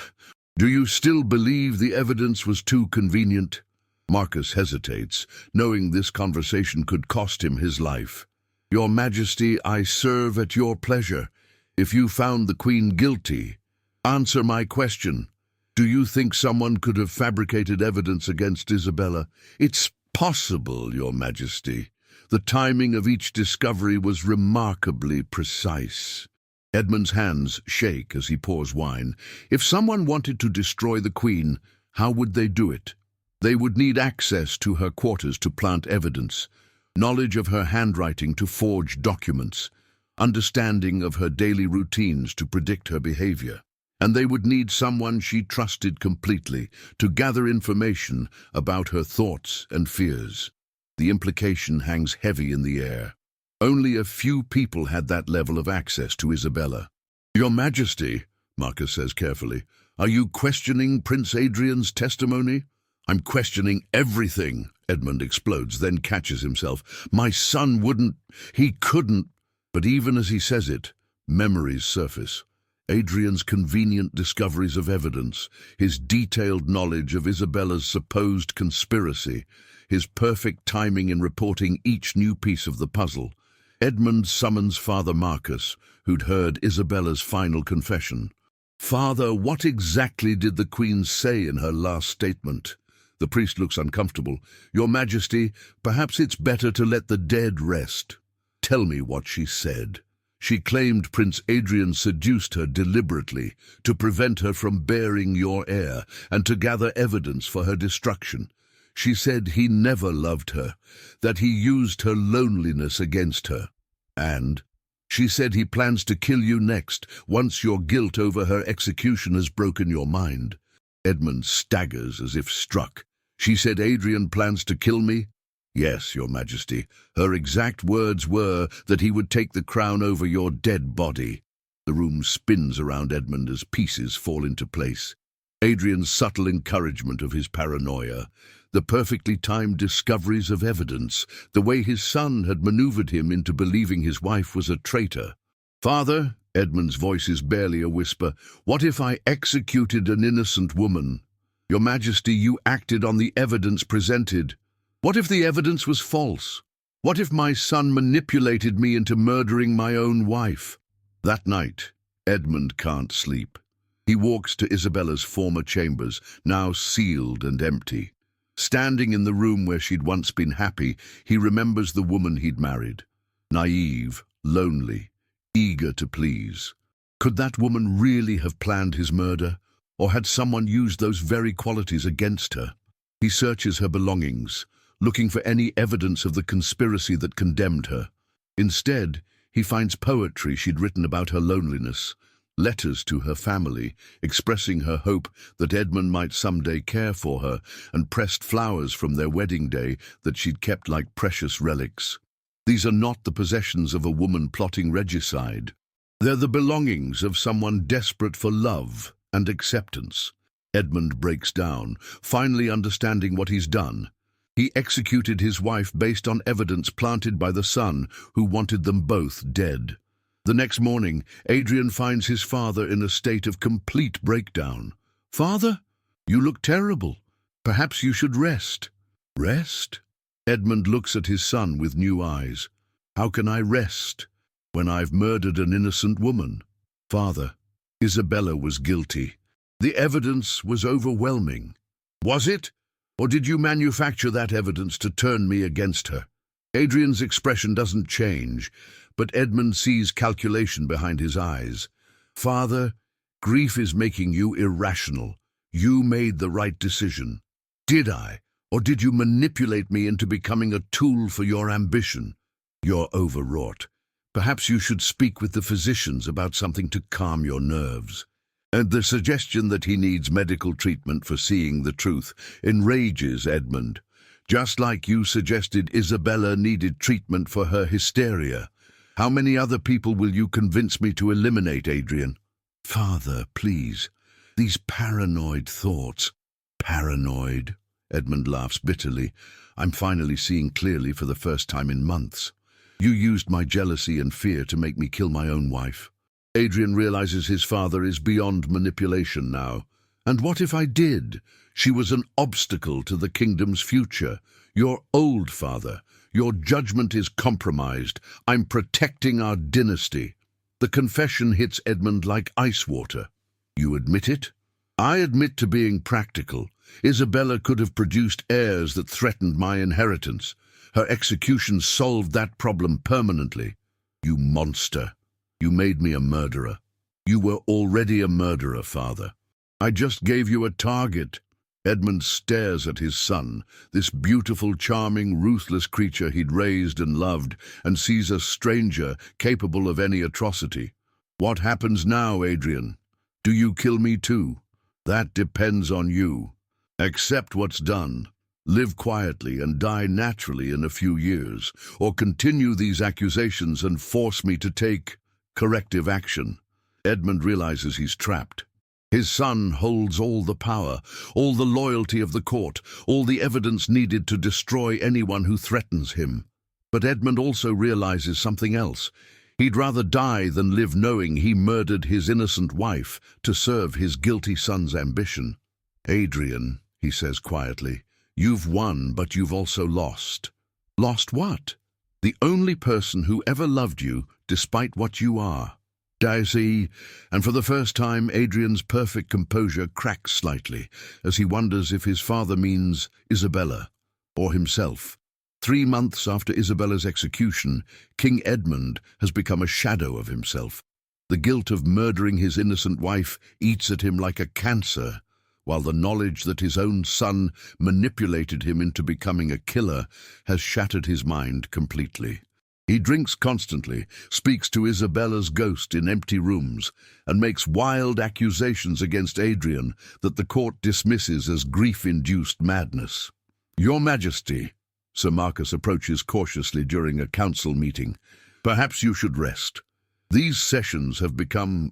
Do you still believe the evidence was too convenient? Marcus hesitates, knowing this conversation could cost him his life. Your Majesty, I serve at your pleasure. If you found the Queen guilty, answer my question. Do you think someone could have fabricated evidence against Isabella? It's possible, Your Majesty. The timing of each discovery was remarkably precise. Edmund's hands shake as he pours wine. If someone wanted to destroy the Queen, how would they do it? They would need access to her quarters to plant evidence, knowledge of her handwriting to forge documents, understanding of her daily routines to predict her behavior. And they would need someone she trusted completely to gather information about her thoughts and fears. The implication hangs heavy in the air. Only a few people had that level of access to Isabella. "Your Majesty," Marcus says carefully, "are you questioning Prince Adrian's testimony?" "I'm questioning everything," Edmund explodes, then catches himself. "My son he couldn't." But even as he says it, memories surface. Adrian's convenient discoveries of evidence, his detailed knowledge of Isabella's supposed conspiracy, his perfect timing in reporting each new piece of the puzzle. Edmund summons Father Marcus, who'd heard Isabella's final confession. "Father, what exactly did the Queen say in her last statement?" The priest looks uncomfortable. "Your Majesty, perhaps it's better to let the dead rest." "Tell me what she said." "She claimed Prince Adrian seduced her deliberately to prevent her from bearing your heir and to gather evidence for her destruction. She said he never loved her, that he used her loneliness against her. And she said he plans to kill you next, once your guilt over her execution has broken your mind." Edmund staggers as if struck. "She said Adrian plans to kill me?" "Yes, Your Majesty. Her exact words were that he would take the crown over your dead body." The room spins around Edmund as pieces fall into place. Adrian's subtle encouragement of his paranoia, the perfectly timed discoveries of evidence, the way his son had maneuvered him into believing his wife was a traitor. "Father," Edmund's voice is barely a whisper, "what if I executed an innocent woman? Your Majesty, you acted on the evidence presented. What if the evidence was false? What if my son manipulated me into murdering my own wife?" That night, Edmund can't sleep. He walks to Isabella's former chambers, now sealed and empty. Standing in the room where she'd once been happy, he remembers the woman he'd married. Naive, lonely, eager to please. Could that woman really have planned his murder? Or had someone used those very qualities against her? He searches her belongings, looking for any evidence of the conspiracy that condemned her. Instead, he finds poetry she'd written about her loneliness, letters to her family, expressing her hope that Edmund might someday care for her, and pressed flowers from their wedding day that she'd kept like precious relics. These are not the possessions of a woman plotting regicide. They're the belongings of someone desperate for love and acceptance. Edmund breaks down, finally understanding what he's done. He executed his wife based on evidence planted by the son, who wanted them both dead. The next morning, Adrian finds his father in a state of complete breakdown. "Father, you look terrible. Perhaps you should rest." "Rest?" Edmund looks at his son with new eyes. "How can I rest when I've murdered an innocent woman?" "Father, Isabella was guilty. The evidence was overwhelming." "Was it? Or did you manufacture that evidence to turn me against her?" Adrian's expression doesn't change, but Edmund sees calculation behind his eyes. "Father, grief is making you irrational. You made the right decision." "Did I? Or did you manipulate me into becoming a tool for your ambition?" "You're overwrought. Perhaps you should speak with the physicians about something to calm your nerves." And the suggestion that he needs medical treatment for seeing the truth enrages Edmund. "Just like you suggested Isabella needed treatment for her hysteria. How many other people will you convince me to eliminate, Adrian?" "Father, please. These paranoid thoughts." "Paranoid?" Edmund laughs bitterly. "I'm finally seeing clearly for the first time in months. You used my jealousy and fear to make me kill my own wife." Adrian realizes his father is beyond manipulation now. "And what if I did? She was an obstacle to the kingdom's future. You're old, father. Your judgment is compromised. I'm protecting our dynasty." The confession hits Edmund like ice water. "You admit it?" "I admit to being practical. Isabella could have produced heirs that threatened my inheritance. Her execution solved that problem permanently." "You monster. You made me a murderer." "You were already a murderer, father. I just gave you a target." Edmund stares at his son, this beautiful, charming, ruthless creature he'd raised and loved, and sees a stranger capable of any atrocity. "What happens now, Adrian? Do you kill me too?" "That depends on you. Accept what's done. Live quietly and die naturally in a few years, or continue these accusations and force me to take corrective action. Edmund realizes he's trapped. His son holds all the power, all the loyalty of the court, all the evidence needed to destroy anyone who threatens him. But Edmund also realizes something else. He'd rather die than live knowing he murdered his innocent wife to serve his guilty son's ambition. "Adrian," he says quietly, "you've won, but you've also lost." "Lost what?" "The only person who ever loved you, despite what you are." Daisy, and for the first time Adrian's perfect composure cracks slightly as he wonders if his father means Isabella or himself. 3 months after Isabella's execution, King Edmund has become a shadow of himself. The guilt of murdering his innocent wife eats at him like a cancer, while the knowledge that his own son manipulated him into becoming a killer has shattered his mind completely. He drinks constantly, speaks to Isabella's ghost in empty rooms, and makes wild accusations against Adrian that the court dismisses as grief-induced madness. "Your Majesty," Sir Marcus approaches cautiously during a council meeting, "perhaps you should rest. These sessions have become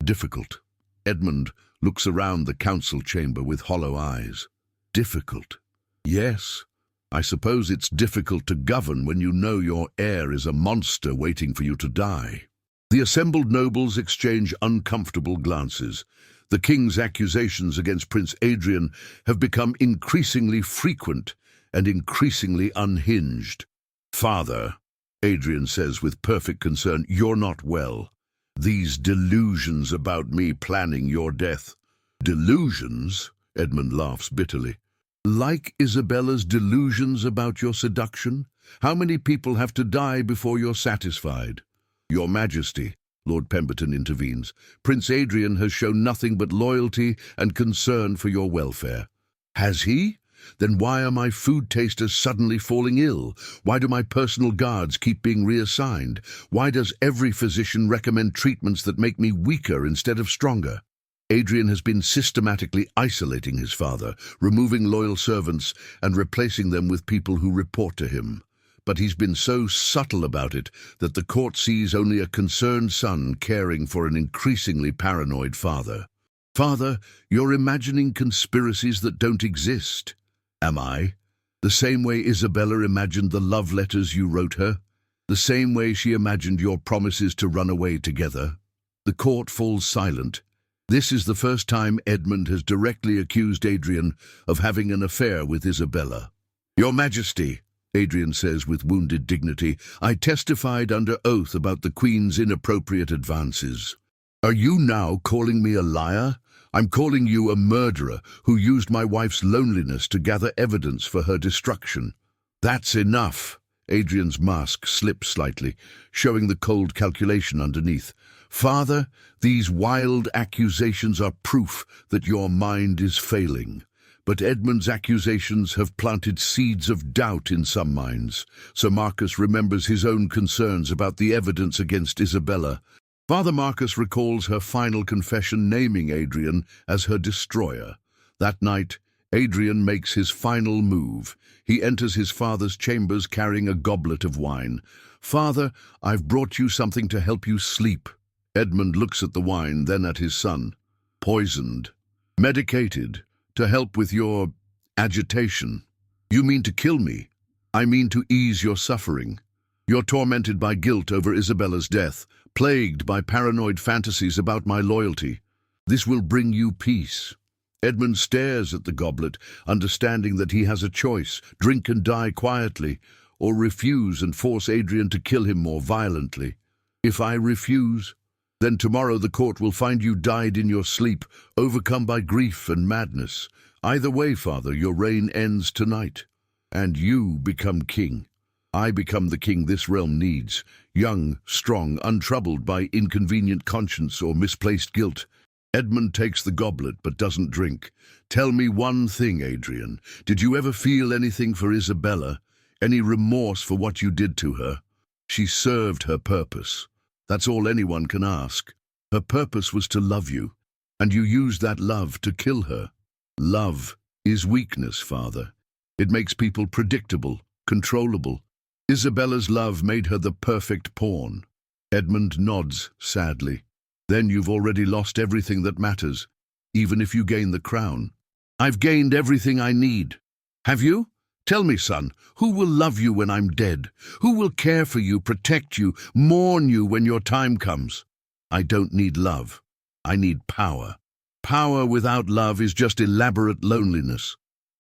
difficult." Edmund looks around the council chamber with hollow eyes. "Difficult? Yes. I suppose it's difficult to govern when you know your heir is a monster waiting for you to die." The assembled nobles exchange uncomfortable glances. The king's accusations against Prince Adrian have become increasingly frequent and increasingly unhinged. "Father," Adrian says with perfect concern, "you're not well. These delusions about me planning your death." "Delusions?" Edmund laughs bitterly. "Like Isabella's delusions about your seduction? How many people have to die before you're satisfied?" "Your Majesty," Lord Pemberton intervenes, "Prince Adrian has shown nothing but loyalty and concern for your welfare." "Has he? Then why are my food tasters suddenly falling ill? Why do my personal guards keep being reassigned? Why does every physician recommend treatments that make me weaker instead of stronger?" Adrian has been systematically isolating his father, removing loyal servants and replacing them with people who report to him. But he's been so subtle about it that the court sees only a concerned son caring for an increasingly paranoid father. "Father, you're imagining conspiracies that don't exist." "Am I? The same way Isabella imagined the love letters you wrote her? The same way she imagined your promises to run away together?" The court falls silent. This is the first time Edmund has directly accused Adrian of having an affair with Isabella. "Your Majesty," Adrian says with wounded dignity, "I testified under oath about the Queen's inappropriate advances." "Are you now calling me a liar? I'm calling you a murderer who used my wife's loneliness to gather evidence for her destruction." "That's enough." Adrian's mask slips slightly, showing the cold calculation underneath. "Father, these wild accusations are proof that your mind is failing. But Edmund's accusations have planted seeds of doubt in some minds. Sir Marcus remembers his own concerns about the evidence against Isabella. Father Marcus recalls her final confession naming Adrian as her destroyer. That night, Adrian makes his final move. He enters his father's chambers carrying a goblet of wine. "Father, I've brought you something to help you sleep." Edmund looks at the wine, then at his son. "Poisoned. Medicated. To help with your agitation." "You mean to kill me?" "I mean to ease your suffering. You're tormented by guilt over Isabella's death, plagued by paranoid fantasies about my loyalty. This will bring you peace." Edmund stares at the goblet, understanding that he has a choice: drink and die quietly, or refuse and force Adrian to kill him more violently. "If I refuse, then tomorrow the court will find you died in your sleep, overcome by grief and madness. Either way, Father, your reign ends tonight, and you become king. I become the king this realm needs, young, strong, untroubled by inconvenient conscience or misplaced guilt." Edmund takes the goblet but doesn't drink. "Tell me one thing, Adrian. Did you ever feel anything for Isabella? Any remorse for what you did to her? She served her purpose. That's all anyone can ask. Her purpose was to love you, and you used that love to kill her." "Love is weakness, Father. It makes people predictable, controllable. Isabella's love made her the perfect pawn. Edmund nods sadly. Then you've already lost everything that matters, even if you gain the crown. I've gained everything I need. Have you? Tell me, son, who will love you when I'm dead? Who will care for you, protect you, mourn you when your time comes? I don't need love. I need power. Power without love is just elaborate loneliness.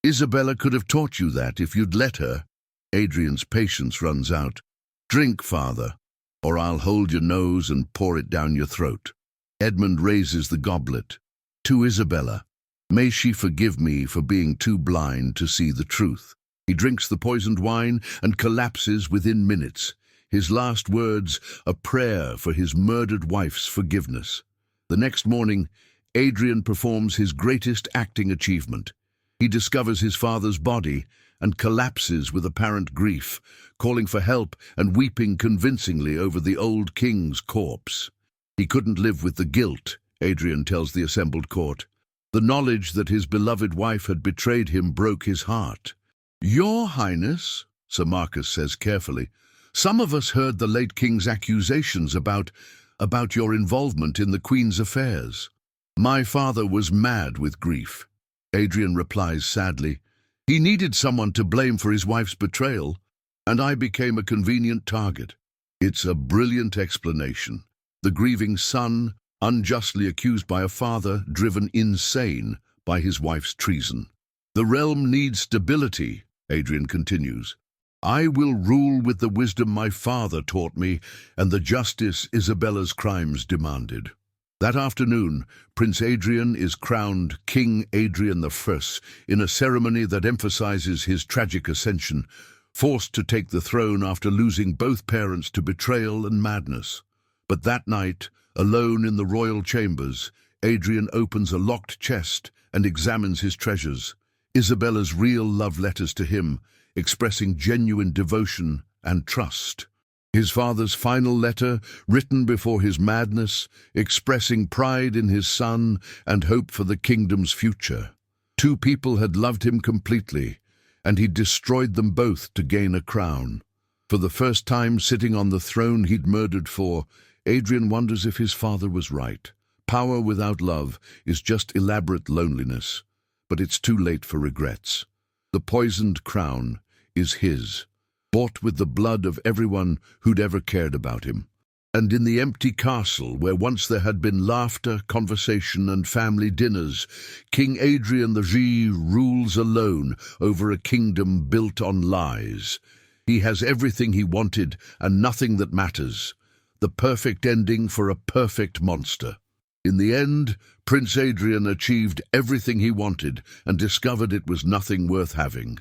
Isabella could have taught you that if you'd let her. Adrian's patience runs out. Drink, father, or I'll hold your nose and pour it down your throat. Edmund raises the goblet. To Isabella, may she forgive me for being too blind to see the truth. He drinks the poisoned wine and collapses within minutes. His last words, a prayer for his murdered wife's forgiveness. The next morning, Adrian performs his greatest acting achievement. He discovers his father's body and collapses with apparent grief, calling for help and weeping convincingly over the old king's corpse. He couldn't live with the guilt, Adrian tells the assembled court. The knowledge that his beloved wife had betrayed him broke his heart. Your Highness, Sir Marcus says carefully, some of us heard the late king's accusations about your involvement in the Queen's affairs. My father was mad with grief. Adrian replies sadly, he needed someone to blame for his wife's betrayal, and I became a convenient target. It's a brilliant explanation. The grieving son, unjustly accused by a father driven insane by his wife's treason. The realm needs stability, Adrian continues. I will rule with the wisdom my father taught me and the justice Isabella's crimes demanded. That afternoon, Prince Adrian is crowned King Adrian I in a ceremony that emphasizes his tragic ascension, forced to take the throne after losing both parents to betrayal and madness. But that night, alone in the royal chambers, Adrian opens a locked chest and examines his treasures. Isabella's real love letters to him, expressing genuine devotion and trust. His father's final letter, written before his madness, expressing pride in his son and hope for the kingdom's future. Two people had loved him completely, and he destroyed them both to gain a crown. For the first time sitting on the throne he'd murdered for, Adrian wonders if his father was right. Power without love is just elaborate loneliness, but it's too late for regrets. The poisoned crown is his, bought with the blood of everyone who'd ever cared about him. And in the empty castle, where once there had been laughter, conversation, and family dinners, King Adrian the rules alone over a kingdom built on lies. He has everything he wanted and nothing that matters. The perfect ending for a perfect monster. In the end, Prince Adrian achieved everything he wanted and discovered it was nothing worth having.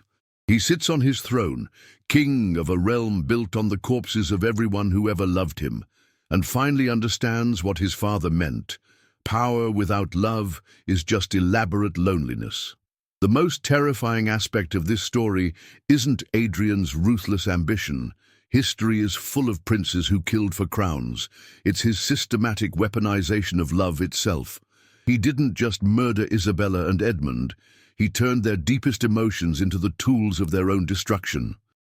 He sits on his throne, king of a realm built on the corpses of everyone who ever loved him, and finally understands what his father meant. Power without love is just elaborate loneliness. The most terrifying aspect of this story isn't Adrian's ruthless ambition. History is full of princes who killed for crowns. It's his systematic weaponization of love itself. He didn't just murder Isabella and Edmund, he turned their deepest emotions into the tools of their own destruction.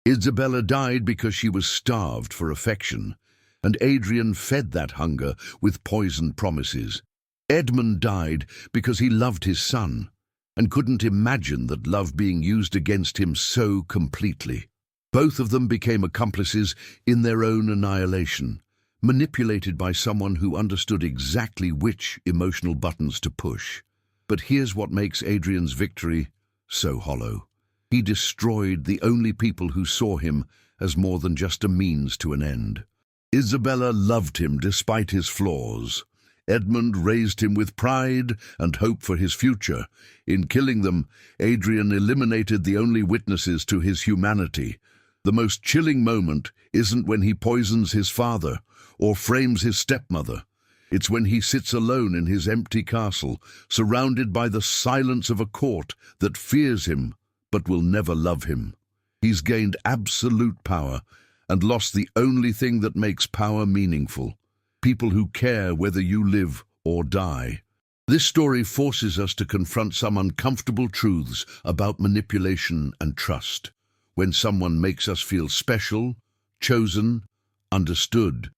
Isabella died because she was starved for affection, and Adrian fed that hunger with poisoned promises. Edmund died because he loved his son, and couldn't imagine that love being used against him so completely. Both of them became accomplices in their own annihilation, manipulated by someone who understood exactly which emotional buttons to push. But here's what makes Adrian's victory so hollow. He destroyed the only people who saw him as more than just a means to an end. Isabella loved him despite his flaws. Edmund raised him with pride and hope for his future. In killing them, Adrian eliminated the only witnesses to his humanity. The most chilling moment isn't when he poisons his father or frames his stepmother. It's when he sits alone in his empty castle, surrounded by the silence of a court that fears him but will never love him. He's gained absolute power and lost the only thing that makes power meaningful. People who care whether you live or die. This story forces us to confront some uncomfortable truths about manipulation and trust. When someone makes us feel special, chosen, understood,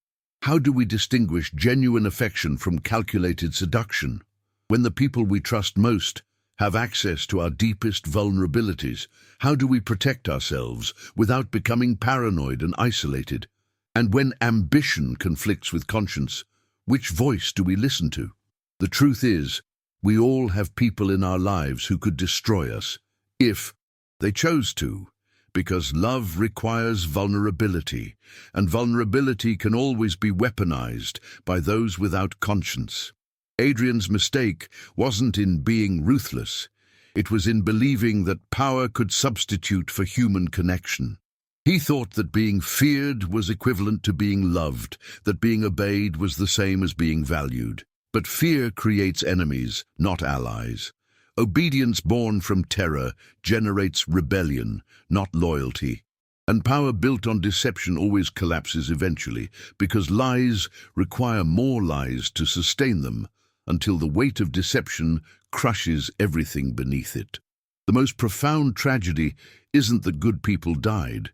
how do we distinguish genuine affection from calculated seduction? When the people we trust most have access to our deepest vulnerabilities, how do we protect ourselves without becoming paranoid and isolated? And when ambition conflicts with conscience, which voice do we listen to? The truth is, we all have people in our lives who could destroy us, if they chose to, because love requires vulnerability, and vulnerability can always be weaponized by those without conscience. Adrian's mistake wasn't in being ruthless. It was in believing that power could substitute for human connection. He thought that being feared was equivalent to being loved, that being obeyed was the same as being valued. But fear creates enemies, not allies. Obedience born from terror generates rebellion, not loyalty. And power built on deception always collapses eventually, because lies require more lies to sustain them, until the weight of deception crushes everything beneath it. The most profound tragedy isn't that good people died.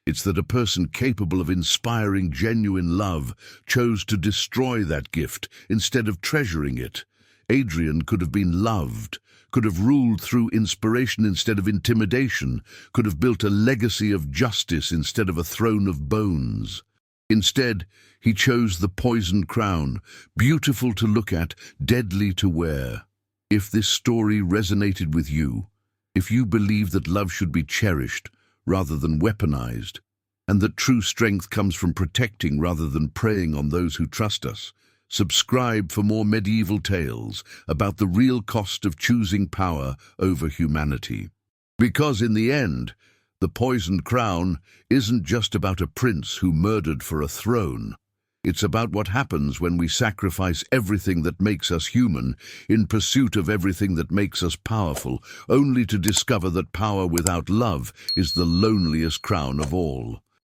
It's that a person capable of inspiring genuine love chose to destroy that gift instead of treasuring it. Adrian could have been loved, could have ruled through inspiration instead of intimidation, could have built a legacy of justice instead of a throne of bones. Instead, he chose the poisoned crown, beautiful to look at, deadly to wear. If this story resonated with you, if you believe that love should be cherished rather than weaponized, and that true strength comes from protecting rather than preying on those who trust us, subscribe for more medieval tales about the real cost of choosing power over humanity. Because in the end, the poisoned crown isn't just about a prince who murdered for a throne. It's about what happens when we sacrifice everything that makes us human in pursuit of everything that makes us powerful, only to discover that power without love is the loneliest crown of all.